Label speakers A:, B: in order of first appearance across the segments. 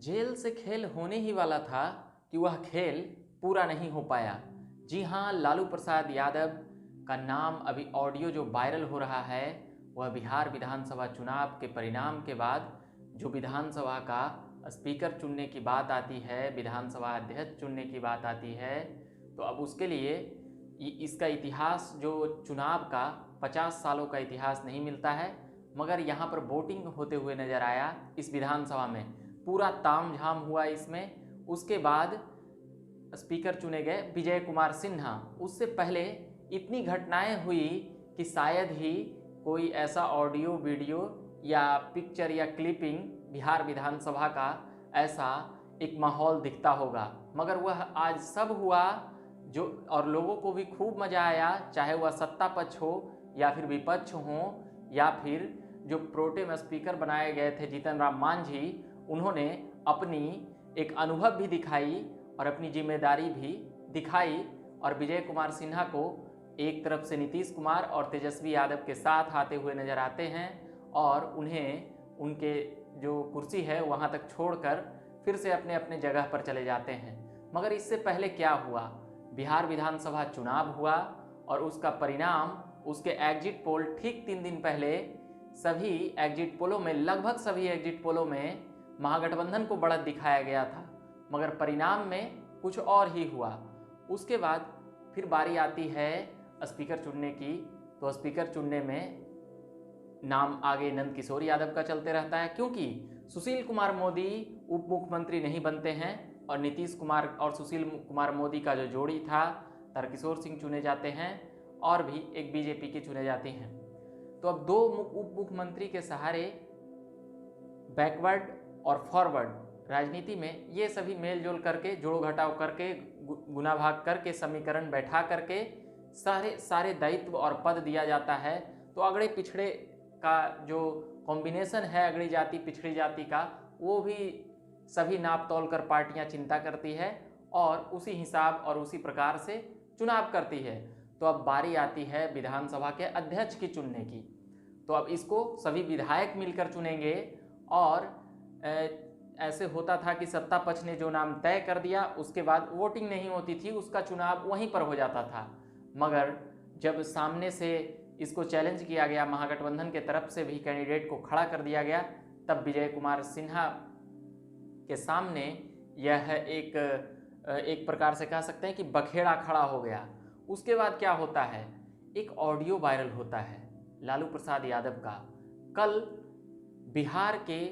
A: Jail से खेल होने ही वाला था कि वह खेल पूरा नहीं हो पाया। जी हाँ, लालू प्रसाद यादव का नाम अभी ऑडियो जो वायरल हो रहा है वह बिहार विधानसभा चुनाव के परिणाम के बाद जो विधानसभा का स्पीकर चुनने की बात आती है, विधानसभा अध्यक्ष चुनने की बात आती है, तो अब उसके लिए इसका इतिहास जो चुनाव का 50 सालों का इतिहास नहीं मिलता है, मगर यहाँ पर वोटिंग होते हुए नजर आया इस विधानसभा में। पूरा तामझाम हुआ इसमें। उसके बाद स्पीकर चुने गए विजय कुमार सिन्हा। उससे पहले इतनी घटनाएं हुई कि शायद ही कोई ऐसा ऑडियो वीडियो या पिक्चर या क्लिपिंग बिहार विधानसभा का ऐसा एक माहौल दिखता होगा, मगर वह आज सब हुआ जो, और लोगों को भी खूब मजा आया, चाहे वह सत्ता पक्ष हो या फिर विपक्ष हो या फिर जो प्रोटेम स्पीकर बनाए गए थे जीतन राम मांझी, उन्होंने अपनी एक अनुभव भी दिखाई और अपनी जिम्मेदारी भी दिखाई और विजय कुमार सिन्हा को एक तरफ से नीतीश कुमार और तेजस्वी यादव के साथ आते हुए नजर आते हैं और उन्हें उनके जो कुर्सी है वहां तक छोड़कर फिर से अपने अपने जगह पर चले जाते हैं। मगर इससे पहले क्या हुआ, बिहार विधानसभा चुनाव हुआ और उसका परिणाम, उसके एग्जिट पोल ठीक 3 दिन पहले सभी एग्जिट पोलों में, लगभग सभी एग्जिट पोलों में महागठबंधन को बढ़त दिखाया गया था, मगर परिणाम में कुछ और ही हुआ। उसके बाद फिर बारी आती है स्पीकर चुनने की, तो स्पीकर चुनने में नाम आगे नंद किशोर यादव का चलते रहता है, क्योंकि सुशील कुमार मोदी उप मुख्यमंत्री नहीं बनते हैं और नीतीश कुमार और सुशील कुमार मोदी का जो जोड़ी था तारकिशोर सिंह चुने जाते हैं और भी एक बीजेपी की चुने जाती हैं। तो अब दो उप मुख्यमंत्री के सहारे बैकवर्ड और फॉरवर्ड राजनीति में ये सभी मेल जोल करके, जोड़ो घटाव करके, गुना भाग करके, समीकरण बैठा करके सारे दायित्व और पद दिया जाता है। तो अगड़े पिछड़े का जो कॉम्बिनेशन है, अगड़ी जाति पिछड़ी जाति का, वो भी सभी नाप तोल कर पार्टियां चिंता करती है और उसी हिसाब और उसी प्रकार से चुनाव करती है। तो अब बारी आती है विधानसभा के अध्यक्ष की चुनने की। तो अब इसको सभी विधायक मिलकर चुनेंगे और ऐसे होता था कि सत्ता पक्ष ने जो नाम तय कर दिया उसके बाद वोटिंग नहीं होती थी, उसका चुनाव वहीं पर हो जाता था। मगर जब सामने से इसको चैलेंज किया गया, महागठबंधन के तरफ से भी कैंडिडेट को खड़ा कर दिया गया, तब विजय कुमार सिन्हा के सामने यह एक प्रकार से कह सकते हैं कि बखेड़ा खड़ा हो गया। उसके बाद क्या होता है, एक ऑडियो वायरल होता है लालू प्रसाद यादव का। कल बिहार के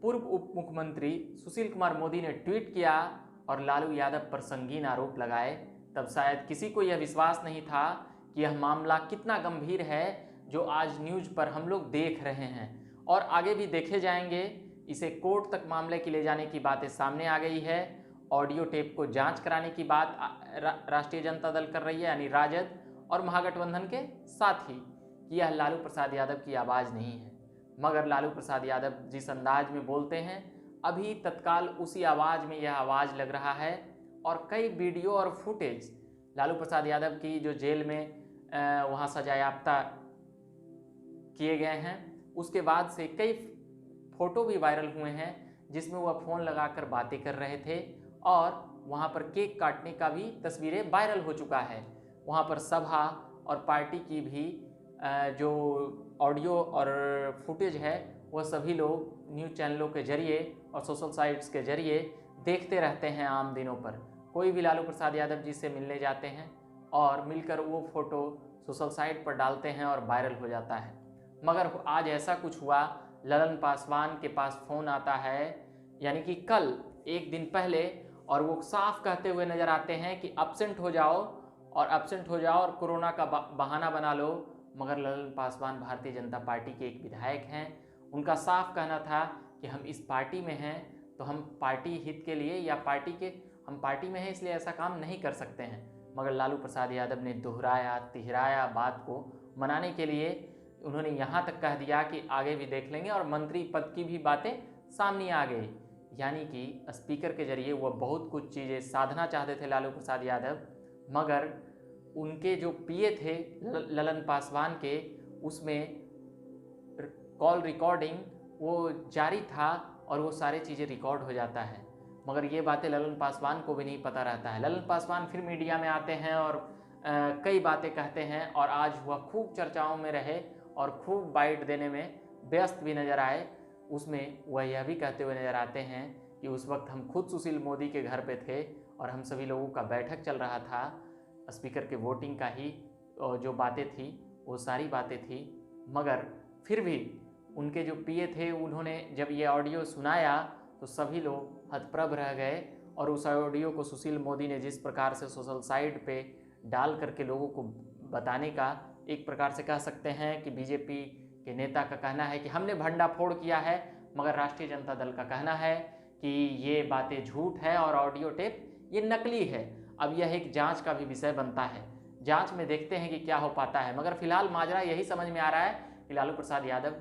A: पूर्व उप मुख्यमंत्री सुशील कुमार मोदी ने ट्वीट किया और लालू यादव पर संगीन आरोप लगाए। तब शायद किसी को यह विश्वास नहीं था कि यह मामला कितना गंभीर है जो आज न्यूज पर हम लोग देख रहे हैं और आगे भी देखे जाएंगे। इसे कोर्ट तक मामले की ले जाने की बातें सामने आ गई है। ऑडियो टेप को जांच कराने की बात राष्ट्रीय जनता दल कर रही है, यानी राजद और महागठबंधन के साथ ही, कि यह लालू प्रसाद यादव की आवाज़ नहीं है। मगर लालू प्रसाद यादव जिस अंदाज में बोलते हैं, अभी तत्काल उसी आवाज़ में यह आवाज़ लग रहा है। और कई वीडियो और फुटेज लालू प्रसाद यादव की जो जेल में वहाँ सजायाफ्ता किए गए हैं, उसके बाद से कई फोटो भी वायरल हुए हैं जिसमें वह फ़ोन लगाकर बातें कर रहे थे और वहाँ पर केक काटने का भी तस्वीरें वायरल हो चुका है। वहाँ पर सभा और पार्टी की भी जो ऑडियो और फुटेज है वह सभी लोग न्यूज़ चैनलों के जरिए और सोशल साइट्स के जरिए देखते रहते हैं। आम दिनों पर कोई भी लालू प्रसाद यादव जी से मिलने जाते हैं और मिलकर वो फ़ोटो सोशल साइट पर डालते हैं और वायरल हो जाता है। मगर आज ऐसा कुछ हुआ, ललन पासवान के पास फ़ोन आता है, यानी कि कल एक दिन पहले, और वो साफ कहते हुए नज़र आते हैं कि अब्सेंट हो जाओ और कोरोना का बहाना बना लो। मगर ललन पासवान भारतीय जनता पार्टी के एक विधायक हैं। उनका साफ कहना था कि हम इस पार्टी में हैं तो हम पार्टी हित के लिए या हम पार्टी में हैं इसलिए ऐसा काम नहीं कर सकते हैं। मगर लालू प्रसाद यादव ने दोहराया तिहराया बात को मनाने के लिए। उन्होंने यहाँ तक कह दिया कि आगे भी देख लेंगे और मंत्री पद की भी बातें सामने आ गई। यानी कि स्पीकर के जरिए वह बहुत कुछ चीज़ें साधना चाहते थे लालू प्रसाद यादव, मगर उनके जो पीए थे ललन पासवान के, उसमें कॉल रिकॉर्डिंग वो जारी था और वो सारी चीज़ें रिकॉर्ड हो जाता है। मगर ये बातें ललन पासवान को भी नहीं पता रहता है। ललन पासवान फिर मीडिया में आते हैं और कई बातें कहते हैं, और आज वह खूब चर्चाओं में रहे और खूब बाइट देने में व्यस्त भी नजर आए। उसमें वह यह भी कहते हुए नजर आते हैं कि उस वक्त हम खुद सुशील मोदी के घर पे थे और हम सभी लोगों का बैठक चल रहा था, स्पीकर के वोटिंग का ही जो बातें थी वो सारी बातें थी। मगर फिर भी उनके जो पीए थे उन्होंने जब ये ऑडियो सुनाया तो सभी लोग हतप्रभ रह गए, और उस ऑडियो को सुशील मोदी ने जिस प्रकार से सोशल साइट पे डाल करके लोगों को बताने का, एक प्रकार से कह सकते हैं कि बीजेपी के नेता का कहना है कि हमने भंडाफोड़ किया है, मगर राष्ट्रीय जनता दल का कहना है कि ये बातें झूठ है और ऑडियो टेप ये नकली है। अब यह एक जांच का भी विषय बनता है, जांच में देखते हैं कि क्या हो पाता है। मगर फिलहाल माजरा यही समझ में आ रहा है कि लालू प्रसाद यादव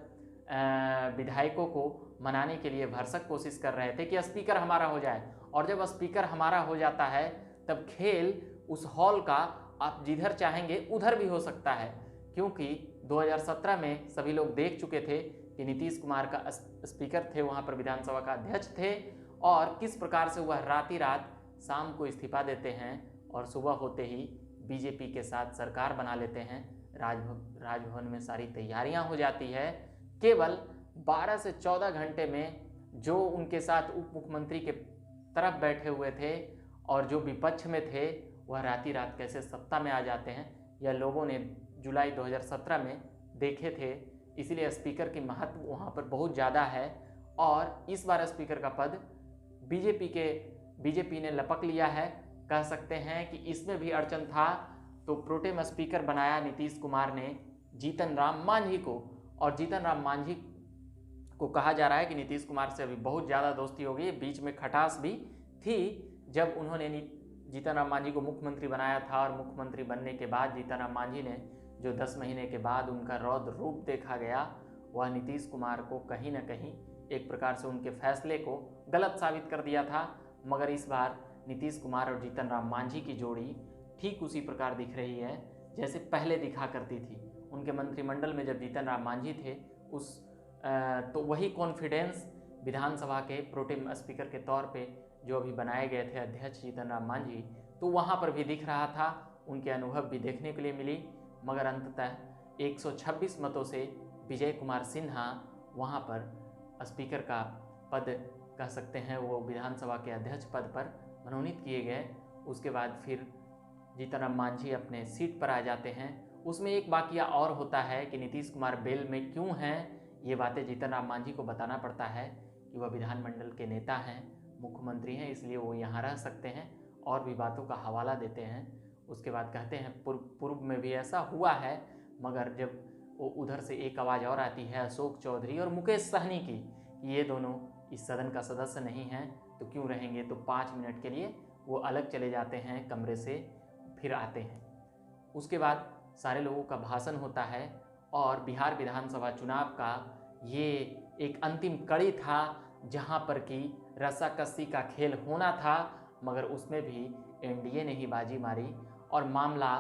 A: विधायकों को मनाने के लिए भरसक कोशिश कर रहे थे कि स्पीकर हमारा हो जाए, और जब स्पीकर हमारा हो जाता है तब खेल उस हॉल का आप जिधर चाहेंगे उधर भी हो सकता है। क्योंकि 2017 में सभी लोग देख चुके थे कि नीतीश कुमार का स्पीकर थे, वहाँ पर विधानसभा का अध्यक्ष थे, और किस प्रकार से वह रात शाम को इस्तीफा देते हैं और सुबह होते ही बीजेपी के साथ सरकार बना लेते हैं। राजभवन में सारी तैयारियां हो जाती है। केवल 12 से 14 घंटे में जो उनके साथ उप मुख्यमंत्री के तरफ बैठे हुए थे और जो विपक्ष में थे वह रात कैसे सत्ता में आ जाते हैं, यह लोगों ने जुलाई 2017 में देखे थे। इसीलिए स्पीकर की महत्व वहाँ पर बहुत ज़्यादा है, और इस बार स्पीकर का पद बीजेपी ने लपक लिया है। कह सकते हैं कि इसमें भी अड़चन था तो प्रोटेम स्पीकर बनाया नीतीश कुमार ने जीतन राम मांझी को, और जीतन राम मांझी को कहा जा रहा है कि नीतीश कुमार से अभी बहुत ज़्यादा दोस्ती हो गई। बीच में खटास भी थी जब उन्होंने जीतन राम मांझी को मुख्यमंत्री बनाया था, और मुख्यमंत्री बनने के बाद जीतन राम मांझी ने जो 10 महीने के बाद उनका रौद्र रूप देखा गया, वह नीतीश कुमार को कहीं ना कहीं एक प्रकार से उनके फैसले को गलत साबित कर दिया था। मगर इस बार नीतीश कुमार और जीतन राम मांझी की जोड़ी ठीक उसी प्रकार दिख रही है जैसे पहले दिखा करती थी। उनके मंत्रिमंडल में जब जीतन राम मांझी थे तो वही कॉन्फिडेंस विधानसभा के प्रोटेम स्पीकर के तौर पे जो अभी बनाए गए थे अध्यक्ष जीतन राम मांझी, तो वहाँ पर भी दिख रहा था, उनके अनुभव भी देखने के लिए मिली। मगर अंततः 126 मतों से विजय कुमार सिन्हा वहाँ पर स्पीकर का पद कह सकते हैं वो विधानसभा के अध्यक्ष पद पर मनोनीत किए गए। उसके बाद फिर जीतन राम मांझी अपने सीट पर आ जाते हैं। उसमें एक वाकया और होता है कि नीतीश कुमार बेल में क्यों हैं, ये बातें जीतन राम मांझी को बताना पड़ता है कि वह विधानमंडल के नेता हैं, मुख्यमंत्री हैं, इसलिए वो यहाँ रह सकते हैं, और भी बातों का हवाला देते हैं। उसके बाद कहते हैं पूर्व में भी ऐसा हुआ है, मगर जब वो उधर से एक आवाज़ और आती है अशोक चौधरी और मुकेश सहनी की कि ये दोनों इस सदन का सदस्य नहीं हैं तो क्यों रहेंगे, तो 5 मिनट के लिए वो अलग चले जाते हैं कमरे से, फिर आते हैं। उसके बाद सारे लोगों का भाषण होता है, और बिहार विधानसभा चुनाव का ये एक अंतिम कड़ी था जहां पर कि रस्साकसी का खेल होना था, मगर उसमें भी एनडीए ने ही बाजी मारी और मामला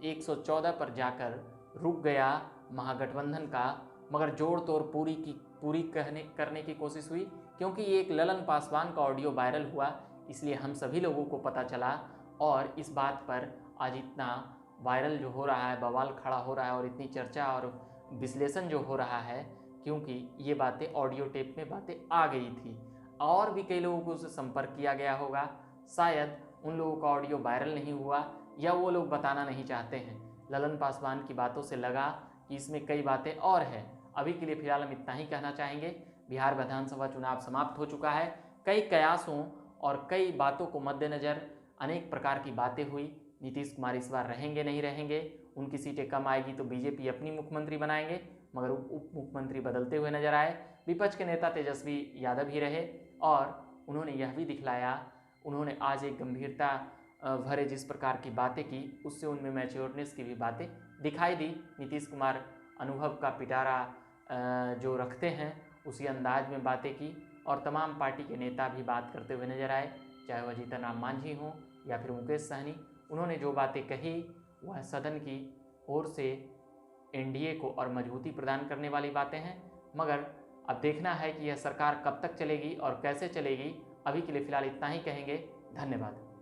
A: 114 पर जाकर रुक गया महागठबंधन का। मगर जोड़ तोड़ पूरी करने की कोशिश हुई, क्योंकि ये एक ललन पासवान का ऑडियो वायरल हुआ, इसलिए हम सभी लोगों को पता चला, और इस बात पर आज इतना वायरल जो हो रहा है, बवाल खड़ा हो रहा है, और इतनी चर्चा और विश्लेषण जो हो रहा है, क्योंकि ये बातें ऑडियो टेप में बातें आ गई थी। और भी कई लोगों को उससे संपर्क किया गया होगा, शायद उन लोगों का ऑडियो वायरल नहीं हुआ या वो लोग बताना नहीं चाहते हैं। ललन पासवान की बातों से लगा कि इसमें कई बातें और हैं। अभी के लिए फिलहाल हम इतना ही कहना चाहेंगे। बिहार विधानसभा चुनाव समाप्त हो चुका है। कई कयासों और कई बातों को मद्देनज़र अनेक प्रकार की बातें हुई। नीतीश कुमार इस बार रहेंगे नहीं रहेंगे, उनकी सीटें कम आएगी तो बीजेपी अपनी मुख्यमंत्री बनाएंगे, मगर उप मुख्यमंत्री बदलते हुए नजर आए। विपक्ष के नेता तेजस्वी यादव ही रहे, और उन्होंने यह भी दिखलाया, उन्होंने आज एक गंभीरता भरे जिस प्रकार की बातें की, उससे उनमें मैच्योरनेस की भी बातें दिखाई दी। नीतीश कुमार अनुभव का पिटारा जो रखते हैं उसी अंदाज में बातें की, और तमाम पार्टी के नेता भी बात करते हुए नजर आए, चाहे वह जीतन राम मांझी हों या फिर मुकेश सहनी। उन्होंने जो बातें कही वह सदन की ओर से एनडीए को और मजबूती प्रदान करने वाली बातें हैं, मगर अब देखना है कि यह सरकार कब तक चलेगी और कैसे चलेगी। अभी के लिए फिलहाल इतना ही कहेंगे। धन्यवाद।